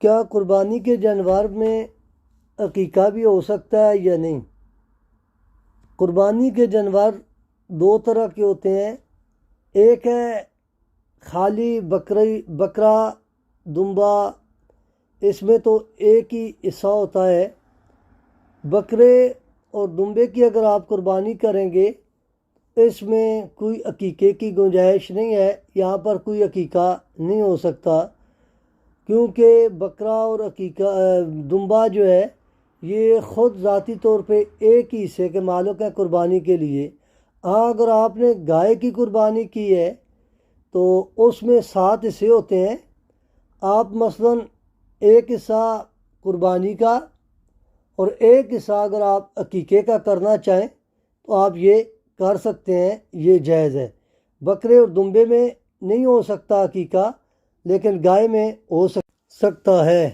کیا قربانی کے جانور میں عقیقہ بھی ہو سکتا ہے یا نہیں؟ قربانی کے جانور دو طرح کے ہوتے ہیں، ایک ہے خالی بکرا دمبا، اس میں تو ایک ہی حصہ ہوتا ہے۔ بکرے اور دمبے کی اگر آپ قربانی کریں گے اس میں کوئی عقیقے کی گنجائش نہیں ہے، یہاں پر کوئی عقیقہ نہیں ہو سکتا، کیونکہ بکرا اور دمبا جو ہے یہ خود ذاتی طور پہ ایک ہی حصے کے مالک ہیں قربانی کے لیے۔ ہاں اگر آپ نے گائے کی قربانی کی ہے تو اس میں 7 حصے ہوتے ہیں، آپ مثلاً ایک حصہ قربانی کا اور ایک حصہ اگر آپ عقیقے کا کرنا چاہیں تو آپ یہ کر سکتے ہیں، یہ جائز ہے۔ بکرے اور دمبے میں نہیں ہو سکتا عقیقہ، لیکن گائے میں ہو سکتا ہے۔